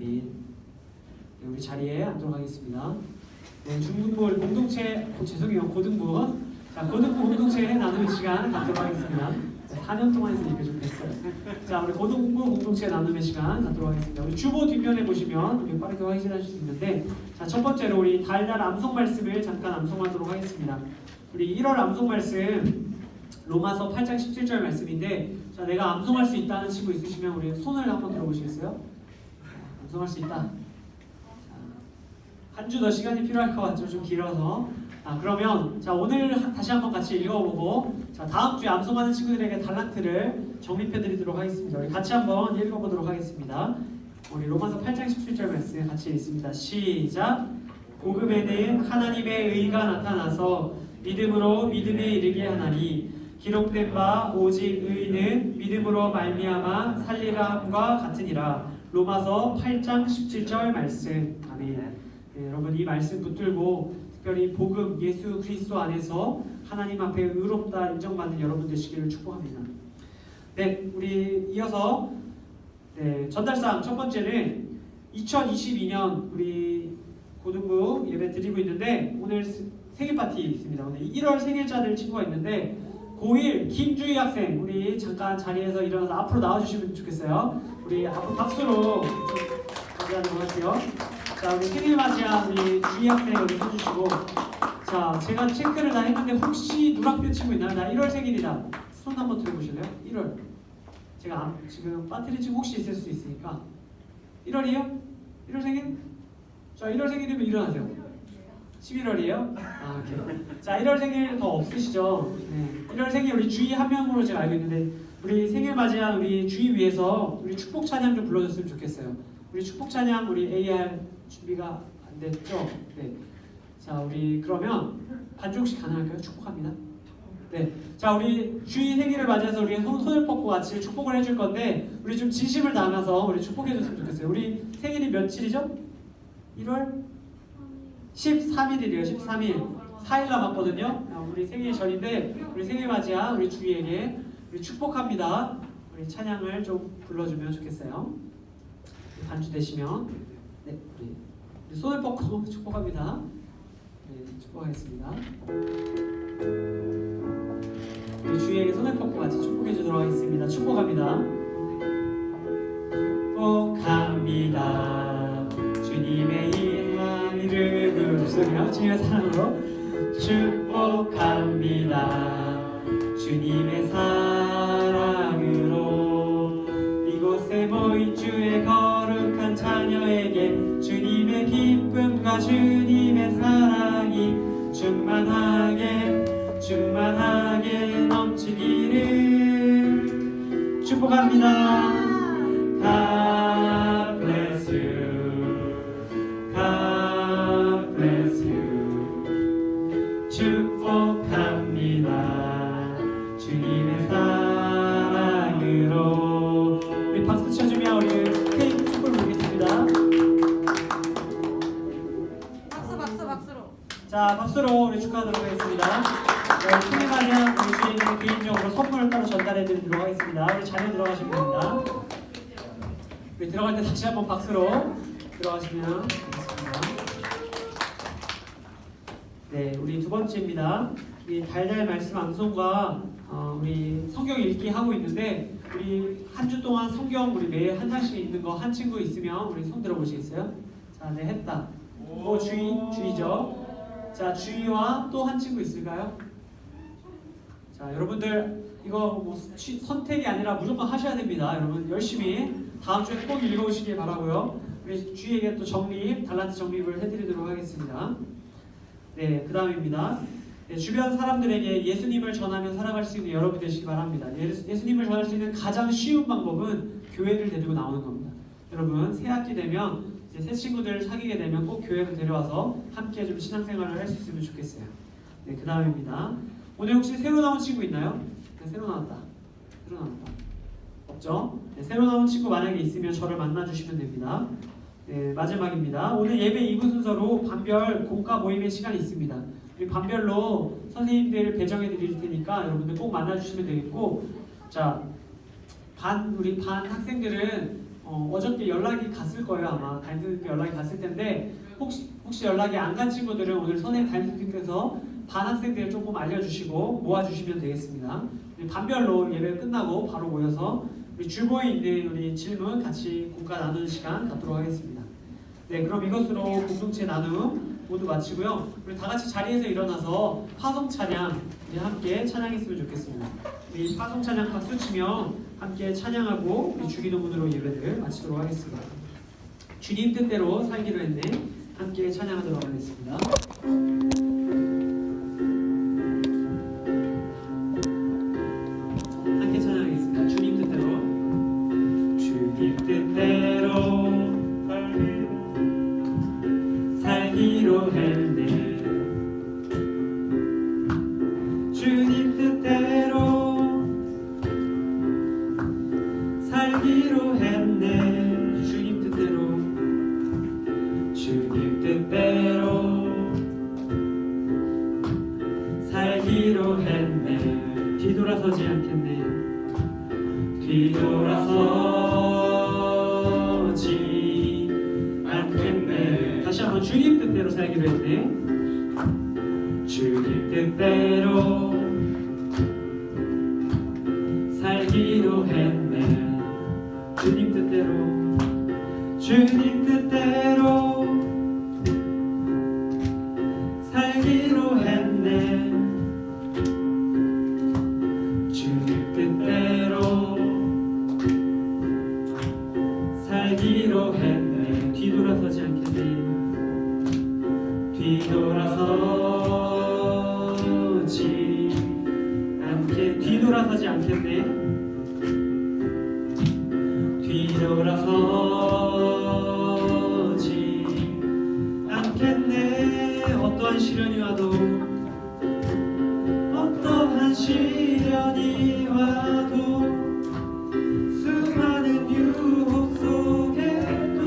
네, 우리 자리에 앉도록 하겠습니다. 네, 중등부 공동체, 죄송해요, 고등부. 자, 고등부 공동체 나누는 시간 갖도록 하겠습니다. 4년 동안 했으니까 좀 됐어요. 자, 우리 고등부 공동체 나눔의 시간 갖도록 하겠습니다. 우리 주보 뒷면에 보시면 우리 빠르게 확인하실 수 있는데, 자, 첫 번째로 우리 달달 암송 말씀을 잠깐 암송하도록 하겠습니다. 우리 1월 암송 말씀 로마서 8장 17절 말씀인데, 자, 내가 암송할 수 있다는 친구 있으시면 우리 손을 한번 들어보시겠어요? 암송할 수 있다. 한 주 더 시간이 필요할 것 같죠? 좀 길어서. 그러면 자, 오늘 다시 한번 같이 읽어보고, 자, 다음 주에 암송하는 친구들에게 달란트를 적립해드리도록 하겠습니다. 우리 같이 한번 읽어보도록 하겠습니다. 우리 로마서 8장 17절 말씀 같이 읽습니다. 시작. 복음에는 하나님의 의가 나타나서 믿음으로 믿음에 이르게 하나니 기록된 바 오직 의는 믿음으로 말미암아 살리라함과 같으니라. 로마서 8장 17절 말씀. 아멘. 네, 여러분 이 말씀 붙들고 특별히 복음 예수 그리스도 안에서 하나님 앞에 의롭다 인정받는 여러분 되시기를 축복합니다. 네, 우리 이어서 전달사항 첫 번째는 2022년 우리 고등부 예배 드리고 있는데, 오늘 생일 파티 있습니다. 오늘 1월 생일자들 친구가 있는데, 고1 김주희 학생, 우리 잠깐 자리에서 일어나서 앞으로 나와주시면 좋겠어요. 우리 앞으로 박수로 맞이하도록 할게요. 자, 우리 생일 맞이한 우리 주희 학생 여기 서주시고, 자, 제가 체크를 다 했는데 혹시 누락된 친구 있나요? 나 1월 생일이다. 손 한번 들어보실래요? 1월. 제가 지금 빠뜨린 친구 혹시 있을 수 있으니까. 1월이에요? 1월 생일? 자, 1월 생일이면 일어나세요. 11월이에요? 오케이. 자, 1월 생일 더 없으시죠? 네. 1월 생일 우리 주희 한 명으로 제가 알고 있는데, 우리 생일 맞이한 우리 주희 위해서 우리 축복 찬양 좀 불러줬으면 좋겠어요. 우리 축복 찬양 우리 AR 준비가 안 됐죠? 네. 자, 우리 그러면 반주혹시 가능할까요? 축복합니다. 네. 자, 우리 주희 생일을 맞이해서 우리 손을 뻗고 같이 축복을 해줄 건데, 우리 좀 진심을 담아서 우리 축복해줬으면 좋겠어요. 우리 생일이 며칠이죠? 1월 13일이래요. 13일. 4일 남았거든요. 우리 생일 전인데, 우리 생일 맞이한 우리 주희에게 우리 축복합니다. 우리 찬양을 좀 불러주면 좋겠어요. 반주 되시면, 네, 우리 손을 뻗고 축복합니다. 네, 축복하겠습니다. 우리 주희에게 손을 뻗고 같이 축복해 주도록 하겠습니다. 축복합니다. 축복합니다. 주님의 이름으로 목소리요. 주님의 사랑으로 축복합니다. 주님의 사랑으로 이곳에 모인 주의 거룩한 자녀에게 주님의 기쁨과 주님의 사랑이 충만하게 넘치기를 축복합니다. God bless you. God bless you. 축복합니다. 주님의 사랑으로. 우리 박수 쳐주며 우리 케이크 축복을 부르겠습니다. 박수로. 자, 박수로 우리 축하하도록 하겠습니다. 생일 맞이한 우리 주인에게 개인적으로 선물을 따로 전달해드리도록 하겠습니다. 우리 자리에 들어가시면 됩니다. 우리 들어갈 때 다시 한번 박수로 들어가시면 되겠습니다. 네, 우리 두 번째입니다. 우리 달달 말씀 암송과 우리 성경 읽기 하고 있는데, 우리 한 주 동안 성경 우리 매일 한 장씩 읽는 거 한 친구 있으면 우리 손 들어보시겠어요? 자, 네, 했다. 주희죠. 자, 주희와 또 한 친구 있을까요? 자, 여러분들 이거 뭐 선택이 아니라 무조건 하셔야 됩니다. 여러분 열심히 다음 주에 꼭 읽어오시길 바라고요. 우리 주희에게 또 달란트 적립을 해드리도록 하겠습니다. 네, 그 다음입니다. 네, 주변 사람들에게 예수님을 전하며 살아갈 수 있는 여러분 되시기 바랍니다. 예수님을 전할 수 있는 가장 쉬운 방법은 교회를 데리고 나오는 겁니다. 여러분 새 학기 되면 이제 새 친구들 사귀게 되면 꼭 교회를 데려와서 함께 좀 신앙생활을 할 수 있으면 좋겠어요. 네, 그 다음입니다. 오늘 혹시 새로 나온 친구 있나요? 네, 새로 나왔다. 없죠? 네, 새로 나온 친구 만약에 있으면 저를 만나주시면 됩니다. 네, 마지막입니다. 오늘 예배 2부 순서로 반별 공과 모임의 시간이 있습니다. 우리 반별로 선생님들 배정해 드릴 테니까 여러분들 꼭 만나주시면 되겠고, 자, 우리 반 학생들은 어저께 연락이 갔을 거예요. 아마 담임선생님께 연락이 갔을 텐데 혹시 연락이 안 간 친구들은 오늘 담임선생님께서 반 학생들을 조금 알려주시고 모아주시면 되겠습니다. 우리 반별로 예배 끝나고 바로 모여서 우리 줄보에 있는 우리 질문 같이 공과 나누는 시간 갖도록 하겠습니다. 네, 그럼 이것으로 공동체 나눔 모두 마치고요. 우리 다 같이 자리에서 일어나서 화성 찬양 우리 함께 찬양했으면 좋겠습니다. 우리 화성 찬양 박수 치며 함께 찬양하고 우리 주기도문으로 예배를 마치도록 하겠습니다. 주님 뜻대로 살기로 했네. 함께 찬양하도록 하겠습니다. 함께 찬양하겠습니다. 주님 뜻대로. 주님 뜻대로 살기로 했네. 주님 뜻대로 살기로 했네. 주님 뜻대로. 주님 뜻대로 살기로 했네. 뒤돌아서지 않겠네. 뒤돌아서지 않겠네. 다시 한번 주님 뜻대로 살기로 했네. 주님 뜻대로 살기로 했네. 주님 뜻대로. 주님 뜻대로 살기로 했네. 주님 뜻대로 살기로 했네. 뒤돌아서지 않겠네. 뒤돌아서지 않겠네. 뒤돌아서지 않겠네. 어떠한 시련이 와도 어떠한 시련이 와도 수많은 유혹 속에도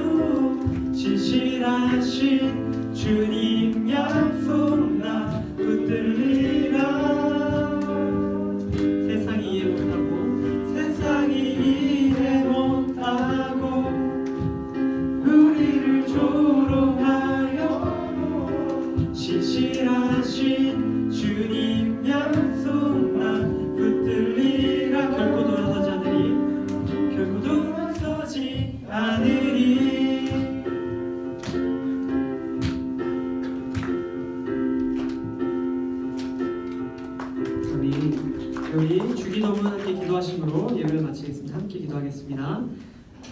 진실하신 주님 약속 나 붙들리라. 세상이 이해 못하고 우리를 조롱하여 신실하신 주님 약속 나 붙들리라. 결코 돌아서지 않으리. 우리 주기도문 함께 기도하심으로 예배를 마치겠습니다. 함께 기도하겠습니다.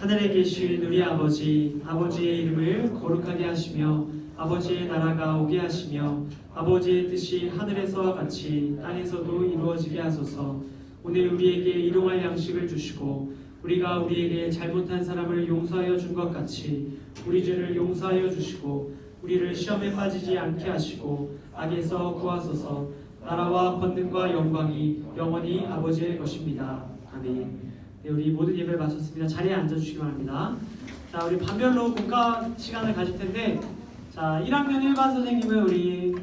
하늘에 계신 우리 아버지, 아버지의 이름을 거룩하게 하시며 아버지의 나라가 오게 하시며 아버지의 뜻이 하늘에서와 같이 땅에서도 이루어지게 하소서. 오늘 우리에게 일용할 양식을 주시고 우리가 우리에게 잘못한 사람을 용서하여 준 것 같이 우리 죄를 용서하여 주시고 우리를 시험에 빠지지 않게 하시고 악에서 구하소서. 나라와 권능과 영광이 영원히 아버지의 것입니다. 아멘. 네, 우리 모든 예배를 마쳤습니다. 자리에 앉아주시기 바랍니다. 자, 우리 반별로 국가 시간을 가질 텐데, 자, 1학년 1반 선생님은 우리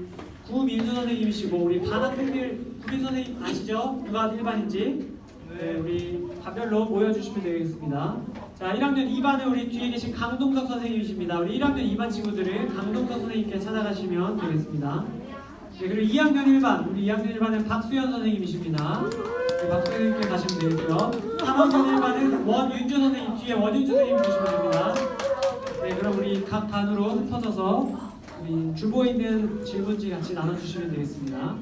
구민수 선생님이시고, 우리 반학생들 구민 선생님 아시죠? 누가 1반인지? 네, 우리 반별로 모여주시면 되겠습니다. 자, 1학년 2반은 우리 뒤에 계신 강동석 선생님이십니다. 우리 1학년 2반 친구들은 강동석 선생님께 찾아가시면 되겠습니다. 네, 그리고 2학년 1반, 우리 2학년 1반은 박수현 선생님이십니다. 네, 박수현 선생님께 가시면 되겠고요. 3학년 1반은 원윤주 선생님, 뒤에 원윤주 선생님 보시면 됩니다. 네, 그럼 우리 각 반으로 흩어져서 우리 주보에 있는 질문지 같이 나눠주시면 되겠습니다.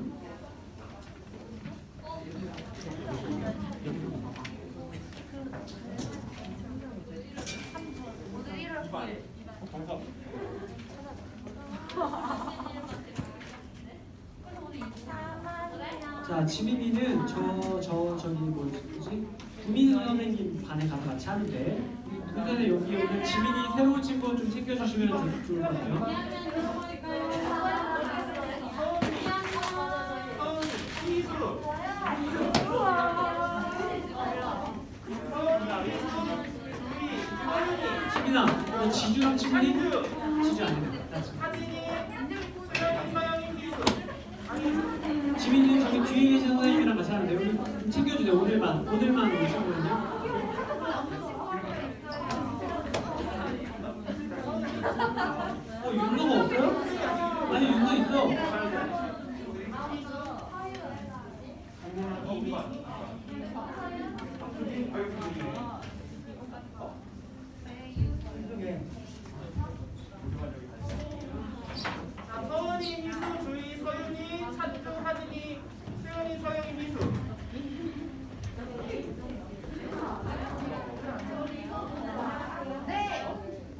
자, 지민이는 저기 뭐지? 구민 선생님 반에 가서 같이 하는데 그 전에 여기 오늘 지민이 새로운 친구 좀 챙겨주시면 좋을 것 같아요. 지민아, 너 지주랑 친구니? 지주 아니야? 지주 뒤에 계신 선생님이랑 같이 하면 돼요. 우리 챙겨주세요. 오늘만 오시거든요. 윤서가 없어요? 아니 윤서 있어.